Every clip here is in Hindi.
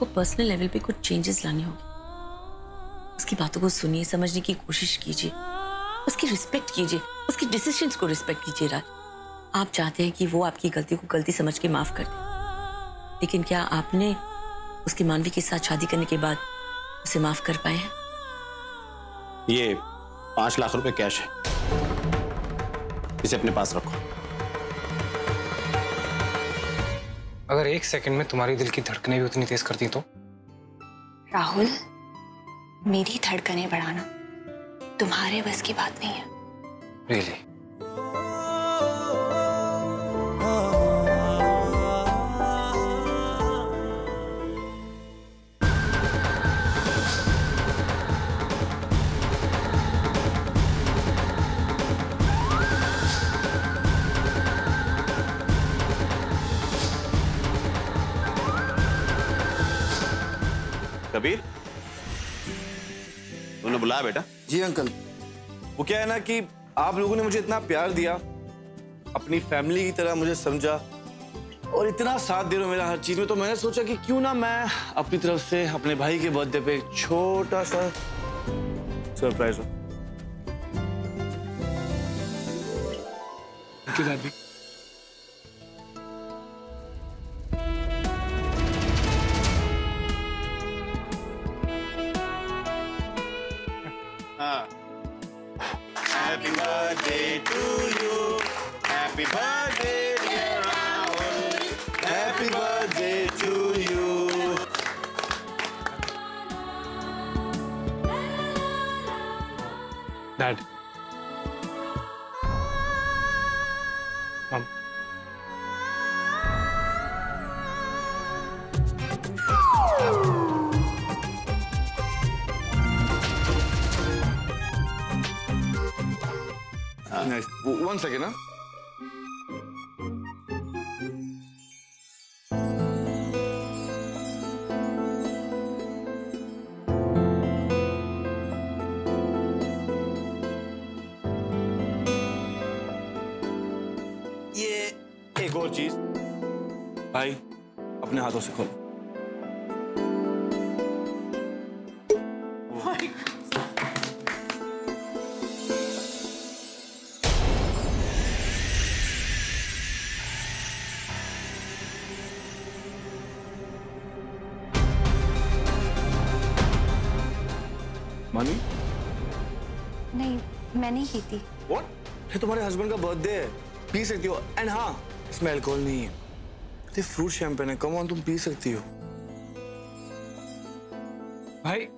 आपको पर्सनल लेवल पे कुछ चेंजेस लाने होंगे। उसकी बातों को सुनिए, समझने की कोशिश कीजिए, उसकी रिस्पेक्ट कीजिए, उसकी डिसीजंस को रिस्पेक्ट कीजिए। राज, आप चाहते हैं कि वो आपकी गलती को गलती समझ के माफ कर दे, लेकिन क्या आपने उसकी मानवी के साथ शादी करने के बाद उसे माफ कर पाए हैं? ये 5 लाख रुपए कैश है, इसे अपने पास रखो। अगर 1 सेकंड में तुम्हारी दिल की धड़कनें भी उतनी तेज करती तो? राहुल, मेरी धड़कनें बढ़ाना तुम्हारे बस की बात नहीं है। Really? कबीर, तुमने बुलाया बेटा? जी अंकल। वो क्या है ना कि आप लोगों ने मुझे इतना प्यार दिया, अपनी फैमिली की तरह मुझे समझा और इतना साथ दे रहे हो मेरा हर चीज में, तो मैंने सोचा कि क्यों ना मैं अपनी तरफ से अपने भाई के बर्थडे पे छोटा सा सरप्राइज हो। दादी, Happy birthday to you. Happy birthday dear Rahul. Happy birthday to you. Dad. Mom. Nice. 1 second, huh? ये एक और चीज भाई अपने हाथों से खोलो। मानी? नहीं, मैं नहीं पीती। What? ये तुम्हारे हस्बैंड का बर्थडे है, पी सकती हो। एंड हाँ, इसमें अल्कोहल नहीं है, ये फ्रूट शैंपेन है। कम ऑन, तुम पी सकती हो। भाई,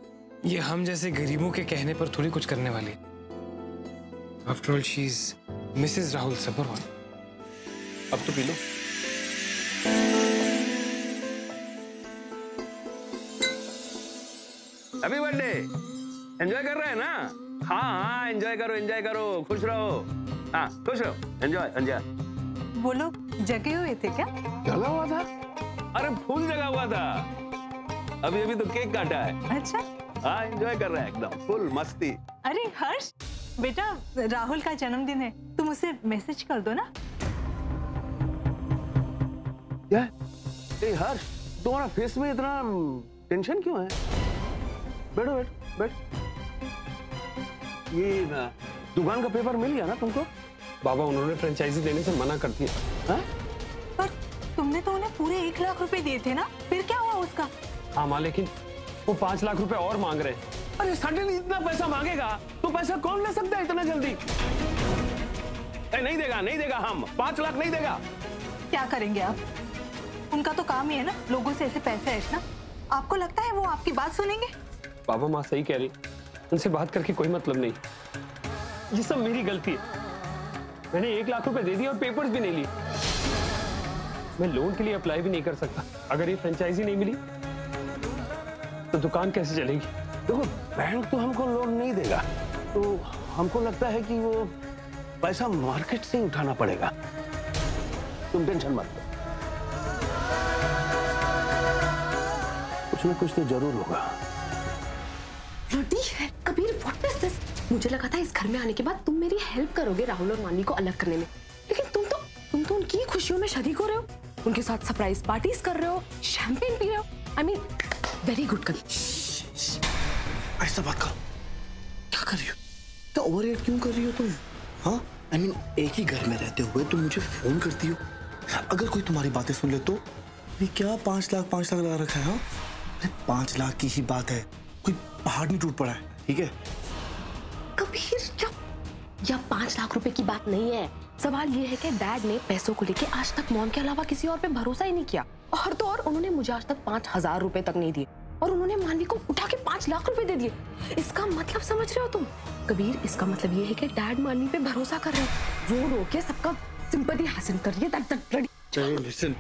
ये हम जैसे गरीबों के कहने पर थोड़ी कुछ करने वाली। After all she is missus Rahul Sabharwal. अब तो पी लो। Happy birthday. एंजॉय कर रहे हैं ना? हाँ हाँ, एंजॉय करो, खुश रहो। हाँ, खुश रहो, एंजॉय। वो लोग जगे हुए थे क्या? जगा हुआ था? अरे फुल जगा हुआ था। अभी तो केक काटा है। अच्छा। हाँ, एंजॉय कर रहे हैं एकदम फुल मस्ती। अरे हर्ष, बेटा राहुल का जन्मदिन है, तुम उसे मैसेज कर दो ना। क्या? हर्ष, तुम्हारा फेस में इतना टेंशन क्यों है? बैठो। ये दुकान का पेपर मिल गया ना तुमको? बाबा, उन्होंने फ्रेंचाइजी देने से मना कर दिया। हाँ? पर तुमने तो उन्हें पूरे 1 लाख रुपए दिए थे ना, फिर क्या हुआ उसका? हाँ माँ, लेकिन वो 5 लाख रुपए और मांग रहे हैं। अरे सडनली इतना पैसा मांगेगा तो पैसा कौन ले सकता है इतना जल्दी? नहीं देगा, हम 5 लाख नहीं देगा। क्या करेंगे आप? उनका तो काम ही है ना लोगों से ऐसे पैसे ऐंठना। आपको लगता है वो आपकी बात सुनेंगे? बाबा, माँ सही कह रही, उनसे बात करके कोई मतलब नहीं। ये सब मेरी गलती है। मैंने 1 लाख रुपए दे दिए और पेपर्स भी नहीं लिए। मैं लोन के लिए अप्लाई भी नहीं कर सकता। अगर ये फ्रेंचाइजी नहीं मिली तो दुकान कैसे चलेगी? देखो, बैंक तो हमको लोन नहीं देगा, तो हमको लगता है कि वो पैसा मार्केट से उठाना पड़ेगा। तुम टेंशन मत लो, कुछ ना कुछ तो जरूर होगा। Kabir, what is this? मुझे लगा था इस घर में आने के बाद तुम मेरी हेल्प करोगे राहुल और मानी को अलग करने में, लेकिन तुम तो उनकी खुशियों में शरीक हो रहे हो, उनके साथ सरप्राइज पार्टीज कर रहे हो, शैंपेन पी रहे हो। I mean very good Kabir. ऐसा बात करो। क्या कर रही हो? तो ओवर रिएक्ट क्यों कर रही हो तुम? हाँ, I mean, एक ही घर में रहते हुए तुम मुझे फोन करती हो। अगर कोई तुम्हारी बातें सुन ले तो ये क्या 5 लाख लगा रखा है? हाँ, अरे 5 लाख की ही बात है, कोई पहाड़ नहीं टूट पड़ा है, ठीक है? कबीर, या 5 लाख रुपए की बात नहीं है। सवाल ये है कि डैड ने पैसों को लेके आज तक मॉम के अलावा किसी और पे भरोसा ही नहीं किया, और तो और उन्होंने मुझे आज तक 5,000 रुपए तक नहीं दिए, और उन्होंने मानवी को उठा के 5 लाख रुपए दे दिए। इसका मतलब समझ रहे हो तुम कबीर? इसका मतलब ये है कि डैड मानवी पे भरोसा कर रहे हैं, रो के सबका सिंपैथी हासिल कर रही है। चलिए लिसन,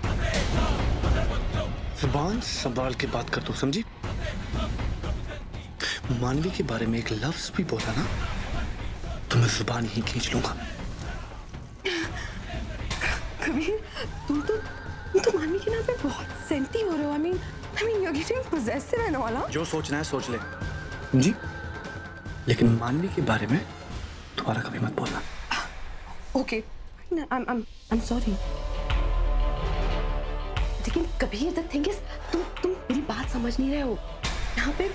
जुबान संभाल के बात कर दो, समझी? मानवी के बारे में एक लफ्ज भी बोला ना तो मैं जुबान ही खींच लूंगा। कबीर, तुम तो मानवी के नाम पे बहुत सेंटी हो रहे हो। I mean, you're getting possessive and all, huh? जो सोचना है सोच ले, समझी? लेकिन मानवी के बारे में दोबारा कभी मत बोलना। Okay, I'm sorry. लेकिन कबीर, the thing is, तुम मेरी बात समझ नहीं रहे हो। यहाँ पे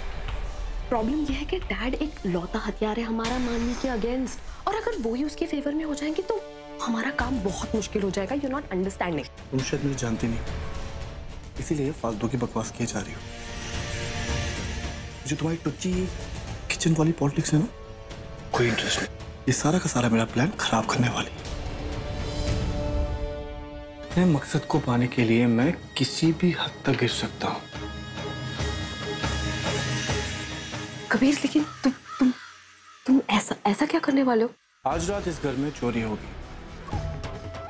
प्रॉब्लम यह है कि डैड एक लौता हथियार है हमारा मानवी के अगेंस्ट, और अगर वो ही उसके फेवर में हो जाएंगे तो हमारा काम बहुत मुश्किल हो जाएगा। You're not understanding. तुम शायद मुझे जानती नहीं, इसीलिए फालतू की बकवास किए जा रही हो। जो तुम्हारी टुच्ची किचन वाली पॉलिटिक्स है ना, कोई इंटरेस्ट नहीं। ये सारा का सारा मेरा प्लान खराब करने वाली है। अपने मकसद को पाने के लिए मैं किसी भी हद तक गिर सकता हूँ। कबीर, लेकिन तुम ऐसा क्या करने वाले हो? आज रात इस घर में चोरी होगी,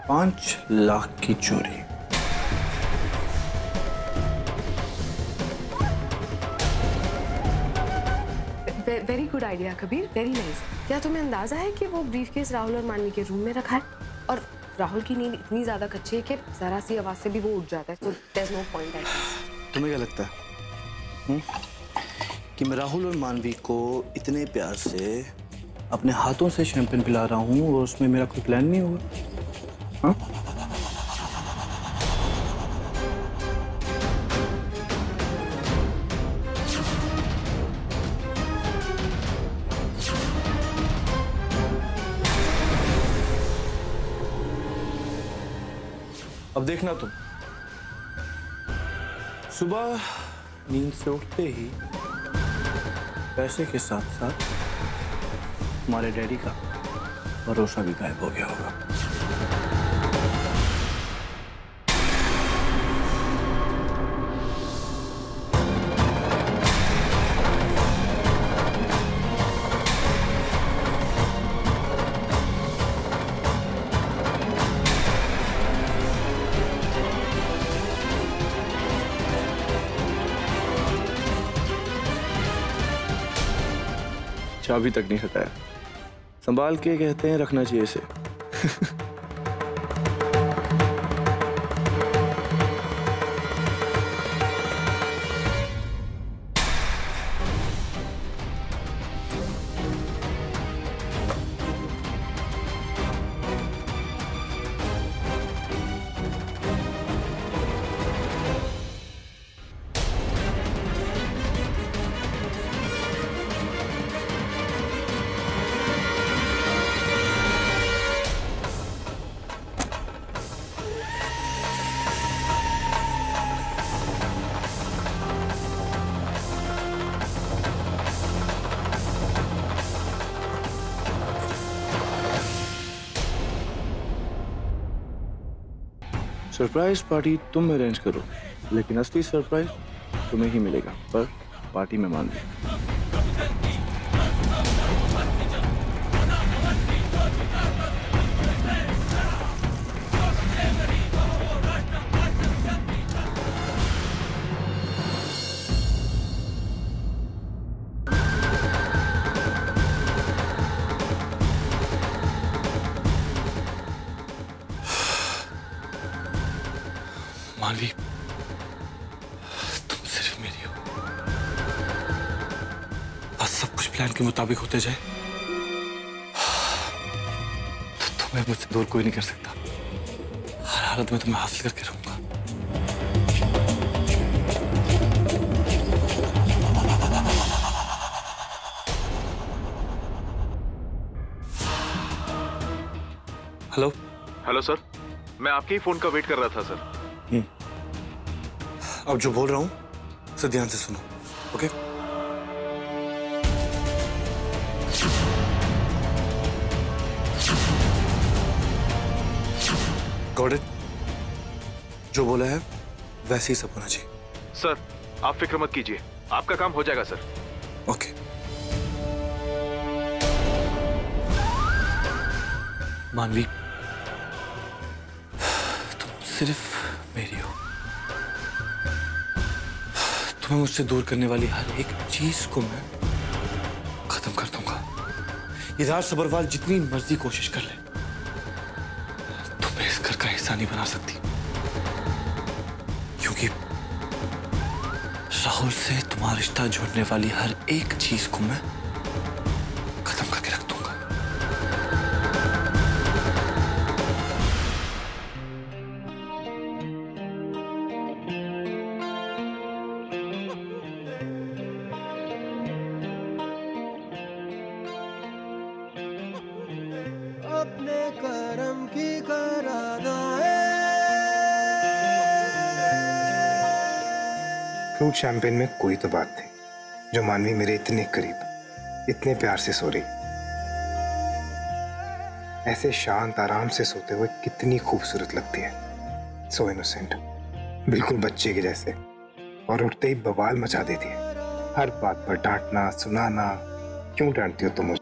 5 लाख की चोरी। Very good idea Kabir, very nice. क्या तुम्हें अंदाजा है कि वो ब्रीफकेस राहुल और मानवी के रूम में रखा है, और राहुल की नींद इतनी ज्यादा कच्ची है कि जरा सी आवाज से भी वो उठ जाता है, so there's no point at all। तुम्हें क्या लगता है कि मैं राहुल और मानवी को इतने प्यार से अपने हाथों से शैंपेन पिला रहा हूँ और उसमें मेरा कोई प्लान नहीं होगा? हाँ? अब देखना तुम, सुबह नींद से उठते ही पैसे के साथ साथ हमारे डैडी का भरोसा भी गायब हो गया होगा। चाबी तक नहीं हटाया, संभाल के कहते हैं रखना चाहिए इसे। सरप्राइज पार्टी तुम अरेंज करो, लेकिन असली सरप्राइज तुम्हें ही मिलेगा, पर पार्टी में मान लो। मानवी, तुम सिर्फ मेरी हो। बस सब कुछ प्लान के मुताबिक होते जाए तो तुम्हें मुझसे दूर कोई नहीं कर सकता। हर हालत में तुम्हें हासिल करके रहूंगा। हेलो। हेलो सर, मैं आपके ही फोन का वेट कर रहा था सर। अब जो बोल रहा हूँ उसे ध्यान से सुनो, ओके? Got it? जो बोला है वैसे ही सब होना चाहिए। सर आप फिक्र मत कीजिए, आपका काम हो जाएगा सर। ओके। मानवी, तुम सिर्फ मेरी हो। तुम्हें मुझसे दूर करने वाली हर एक चीज को मैं खत्म कर दूंगा। ये राज सबरवाल जितनी मर्जी कोशिश कर ले, तुम्हें इस घर का हिस्सा नहीं बना सकती, क्योंकि राहुल से तुम्हारा रिश्ता जोड़ने वाली हर एक चीज को मैं खत्म करके रख दूंगा। अपने करम की कराना है। फ्रूट शैंपेन में कोई तो बात थी जो मानवी मेरे इतने करीब, इतने प्यार से सो रही। ऐसे शांत आराम से सोते हुए कितनी खूबसूरत लगती है। सो इनोसेंट, बिल्कुल बच्चे के जैसे, और उठते ही बवाल मचा देती है। हर बात पर डांटना सुनाना। क्यों डांटती हो तुम मुझे?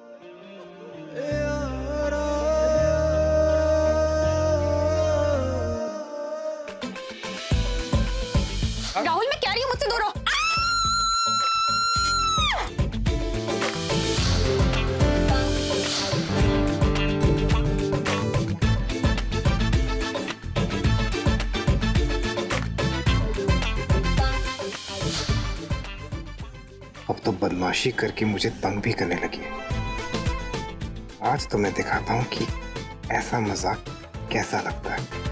राहुल मैं कह रही हूँ मुझसे दूर रहो। अब तो बदमाशी करके मुझे तंग भी करने लगी है। आज तो मैं दिखाता हूँ कि ऐसा मजाक कैसा लगता है।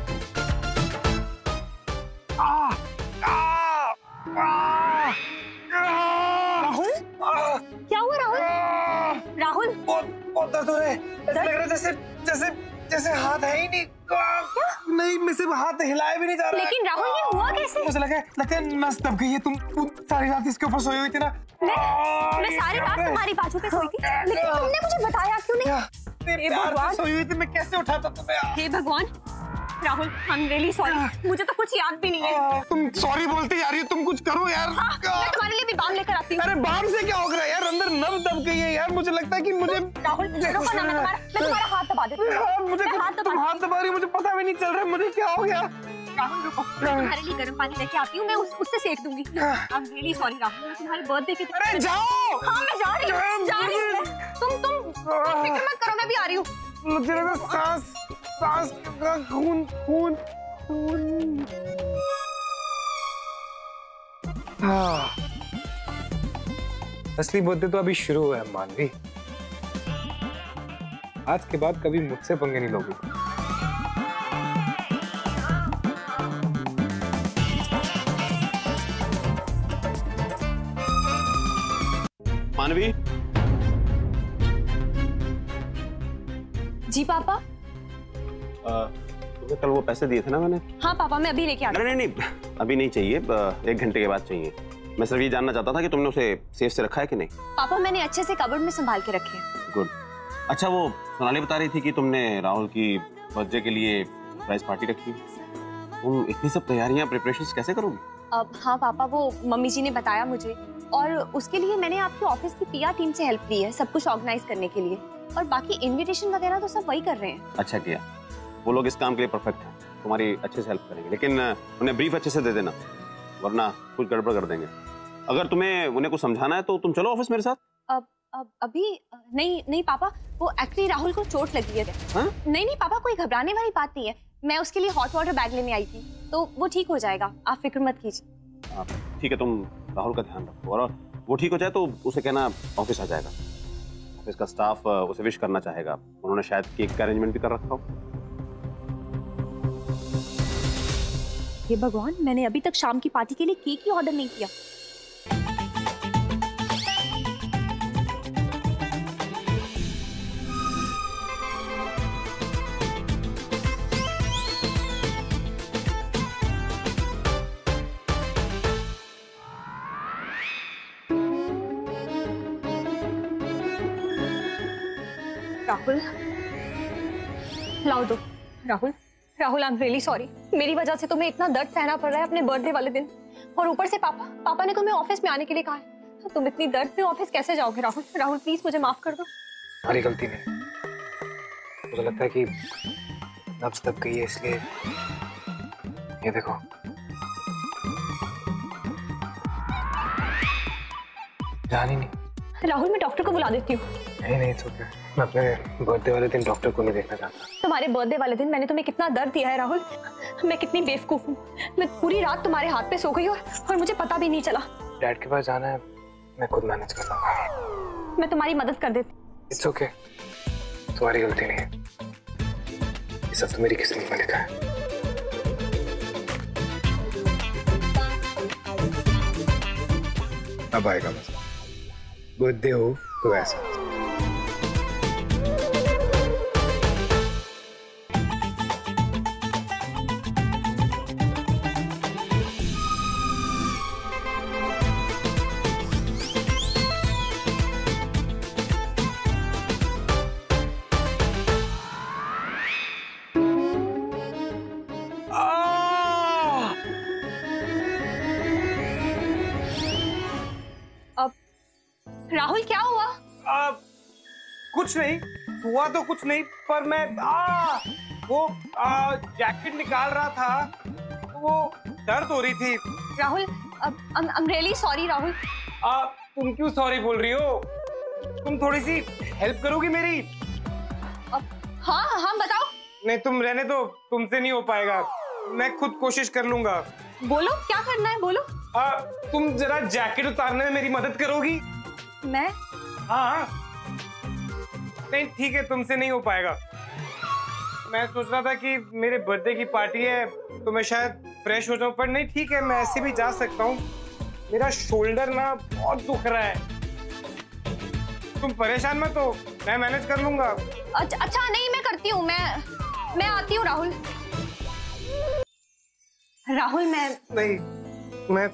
राहुल क्या हुआ राहुल? राहुल बहुत दर्द हो रहा है। ऐसा लग रहा है जैसे जैसे जैसे हाथ है ही नहीं। नहीं, मैं सिर्फ हाथ हिलाया भी नहीं जा रहा। लेकिन राहुल ये हुआ कैसे? मुझे लगता है नस दब गई है। तुम सारी रात इसके ऊपर सोई हुई थी ना। मैं सारी रात तुम्हारी बाजू पे सोई थी, लेकिन तुमने मुझे बताया क्यों नहीं? हे भगवान, सोई हुई थी, मैं कैसे उठाता तुम्हें? हे भगवान Rahul, I am really sorry, मुझे तो कुछ याद भी नहीं है। तुम सॉरी बोलती जा रही हो, तुम कुछ करो यार। हाँ, मैं तुम्हारे लिए भी बाम लेकर आती हूँ। अरे बाम से क्या हो गया यार? अंदर नस दब गई है यार। मुझे लगता है कि मुझे राहुल रुको ना, मैं तुम्हारा हाथ दबा देती हूँ। मुझे मैं हाथ तुम हाथ दबा रही हो, मुझे पता भी नहीं चल रहा है मुझे क्या हो गया। राहुल रुको, मैं तुम्हारे लिए गर्म पानी लेके आती हूँ, मैं उससे सेक दूंगी। I am really sorry Rahul, मैं तुम्हारे बर्थडे के। अरे जाओ। हाँ मैं जा रही हूँ। तुम फिक्र मत करो, मैं भी आ रही हूँ। मुझे लगा सांस का खून। असली बर्थडे तो अभी शुरू हुआ है मानवी। आज के बाद कभी मुझसे पंगे नहीं लोगे। मानवी, जी पापा। तुम्हें कल वो पैसे दिए थे ना मैंने? हाँ पापा, मैं अभी लेके आ रही हूँ। नहीं, अभी नहीं चाहिए, 1 घंटे के बाद चाहिए। मैं सिर्फ ये जानना चाहता था कि तुमने उसे सेफ से रखा है कि नहीं। पापा मैंने अच्छे से कबर्ड में संभाल के रखे। गुड। अच्छा, वो सोनाली बता रही थी कि तुमने राहुल की बर्थडे के लिए सरप्राइज पार्टी रखी है। तुम इतनी सब तैयारियां, प्रिपरेशंस कैसे करोगी? हाँ पापा, वो मम्मी जी ने बताया मुझे, और उसके लिए मैंने आपके ऑफिस की पीआर टीम से हेल्प ली है सब कुछ ऑर्गेनाइज करने के लिए, और बाकी इनविटेशन वगैरह तो सब वही कर रहे हैं। अच्छा किया, वो लोग इस काम के लिए परफेक्ट हैं, तुम्हारी अच्छे से हेल्प करेंगे। लेकिन उन्हें ब्रीफ अच्छे से दे देना, वरना कुछ गड़बड़ कर देंगे। अगर तुम्हें उन्हें कुछ समझाना है तो तुम चलो ऑफिस मेरे साथ। अभी नहीं पापा, वो एक्चुअली राहुल को चोट लगी है। हाँ? नहीं पापा, कोई घबराने वाली बात नहीं है। मैं उसके लिए हॉट वाटर बैग लेने आई थी, तो वो ठीक हो जाएगा, आप फिक्र मत कीजिए। ठीक है, तुम राहुल का ध्यान रखो, और वो ठीक हो जाए तो उसे कहना ऑफिस आ जाएगा। ऑफिस का स्टाफ उसे विश करना चाहेगा, उन्होंने शायद केक का अरेंजमेंट भी कर रखा हो। हे भगवान, मैंने अभी तक शाम की पार्टी के लिए केक ही ऑर्डर नहीं किया। राहुल, लाओ दो। Rahul, Rahul I am really sorry. मेरी वजह से तुम्हें इतना दर्द सहना पड़ रहा है अपने बर्थडे वाले दिन, और ऊपर से पापा ने तुम्हें ऑफिस में आने के लिए कहा है, तो तुम इतनी दर्द में ऑफिस कैसे जाओगे? राहुल, राहुल प्लीज मुझे माफ कर दो। हमारी गलती नहीं, मुझे लगता है कि नब्ज दब गई है, इसलिए ये देखो। जान ही नहीं। राहुल, मैं डॉक्टर को बुला देती हूँ। नहीं तो क्या, मैं अपने बर्थडे वाले दिन डॉक्टर को नहीं देखना चाहता। तुम्हारे बर्थडे वाले दिन मैंने तुम्हें कितना दर्द दिया है राहुल, मैं कितनी बेवकूफ हूँ। मैं पूरी रात तुम्हारे हाथ पे सो गई और मुझे पता भी नहीं चला। डैड के पास जाना है, मैं खुद मैनेज कर लूंगा। मैं तुम्हारी मदद कर देती। इट्स ओके, तुम्हारी गलती नहीं है, ये सब तो मेरी किस्मत में लिखा है। अब आएगा मजा, बर्थडे हो तो ऐसा। राहुल क्या हुआ? कुछ नहीं हुआ तो कुछ नहीं, पर मैं वो जैकेट निकाल रहा था तो वो दर्द हो रही थी। Rahul, I am really sorry. Rahul, तुम क्यों सॉरी बोल रही हो? तुम थोड़ी सी हेल्प करोगी मेरी? हाँ बताओ। नहीं तुम रहने दो, तुमसे नहीं हो पाएगा, मैं खुद कोशिश कर लूंगा। बोलो क्या करना है, बोलो। तुम जरा जैकेट उतारने में मेरी मदद करोगी? मैं? हाँ नहीं ठीक है, तुमसे नहीं हो पाएगा। मैं सोच रहा था कि मेरे बर्थडे की पार्टी है तो मैं शायद फ्रेश हो जाऊं, पर नहीं ठीक है, मैं ऐसे भी जा सकता हूँ। मेरा शोल्डर ना बहुत दुख रहा है। तुम परेशान मत हो, मैं मैनेज कर लूंगा। अच्छा नहीं, मैं करती हूँ, मैं आती हूँ। राहुल मैं नहीं, मैं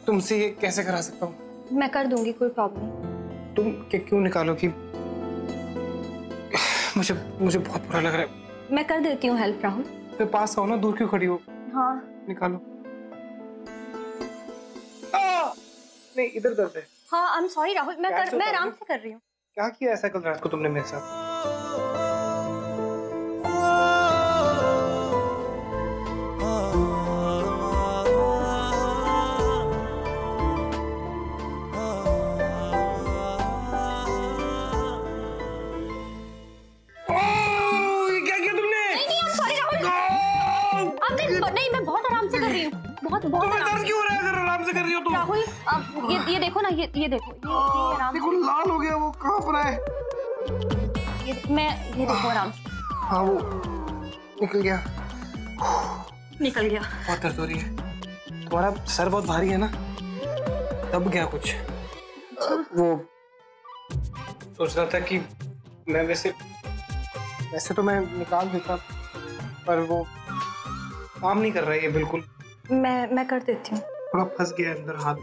तुमसे ये कैसे करा सकता हूँ? मैं कर दूंगी, कोई प्रॉब्लम नहीं। तुम क्यों निकालोगी? मुझे बहुत बुरा लग रहा है। मैं कर देती हूँ हेल्प। राहुल तो पास आओ ना, दूर क्यों खड़ी हो? हाँ निकालो। नहीं इधर दर्द है। हाँ आई एम सॉरी राहुल, मैं आराम से कर रही हूँ। क्या किया ऐसा कल रात को तुमने मेरे साथ? नहीं, मैं बहुत आराम से कर रही हूँ, बहुत दर्द क्यों हो रहा है अगर आराम से कर रही हो तो? राहुल अब ये देखो ना, ये देखो, ये आराम देखो लाल हो गया, वो कांप रहा है। ये देखो आराम से। हाँ वो निकल गया। बहुत दर्द हो रही है। तुम्हारा सर बहुत भारी है ना, दब गया कुछ। वो सोच रहा था कि मैं वैसे तो मैं निकाल देता, पर वो काम नहीं कर रहा है ये बिल्कुल। मैं कर देती हूँ। थोड़ा फंस गया अंदर हाथ।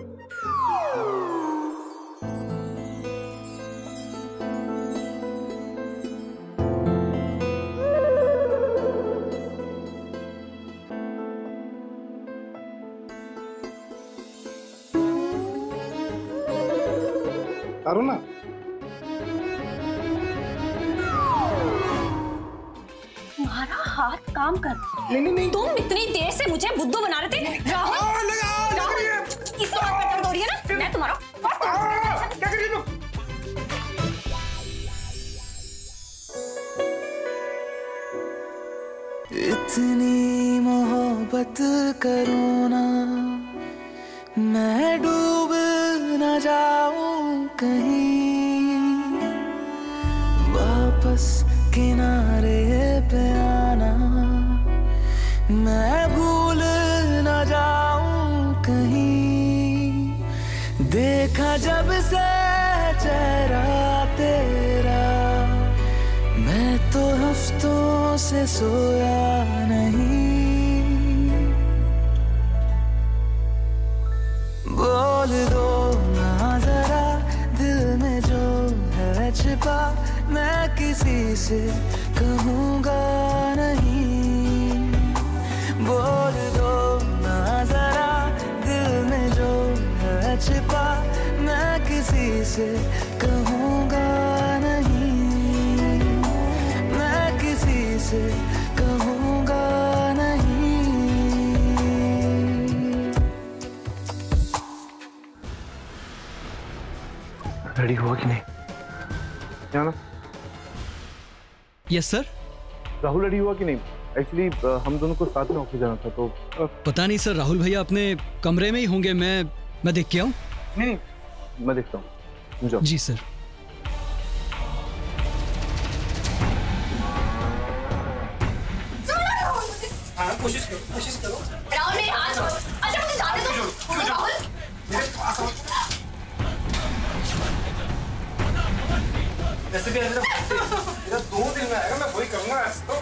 करो ना। तुम्हारा हाथ काम कर। नहीं तुम इतनी देर से मुझे बुद्धू बना रहे थे। राहुल इस हाथ में दर्द हो रही है ना, मैं तुम्हारा क्या कर रही हो? इतनी मोहब्बत करो ना, मैं डूब न जाऊं कहीं, वापस किनारे पे आना, मैं भूल न जाऊं कहीं, देखा जब से चेहरा तेरा, मैं तो हफ्तों से सोया नहीं, बोल दो ना जरा दिल में जो है छिपा, मैं किसी से कहूँगा नहीं, बोल दो ना जरा दिल में जो है छिपा, मैं किसी से कहूँगा नहीं, मैं किसी से कहूँगा नहीं। रेडी हुआ कि नहीं? क्या ना? Yes sir. राहुल रेडी हुआ कि नहीं? एक्चुअली हम दोनों को साथ में ऑफिस जाना था तो पता नहीं सर, राहुल भैया अपने कमरे में ही होंगे, मैं देख के आऊं? नहीं, मैं देखता हूँ। जी सर। हाँ, कोशिश करो। राहुल मेरे हाथ छोड़। अच्छा मुझे जाने दो। राहुल मेरे पास आओ। वैसे भी मेरा 2 दिन में आएगा, मैं वही करूंगा आज तो।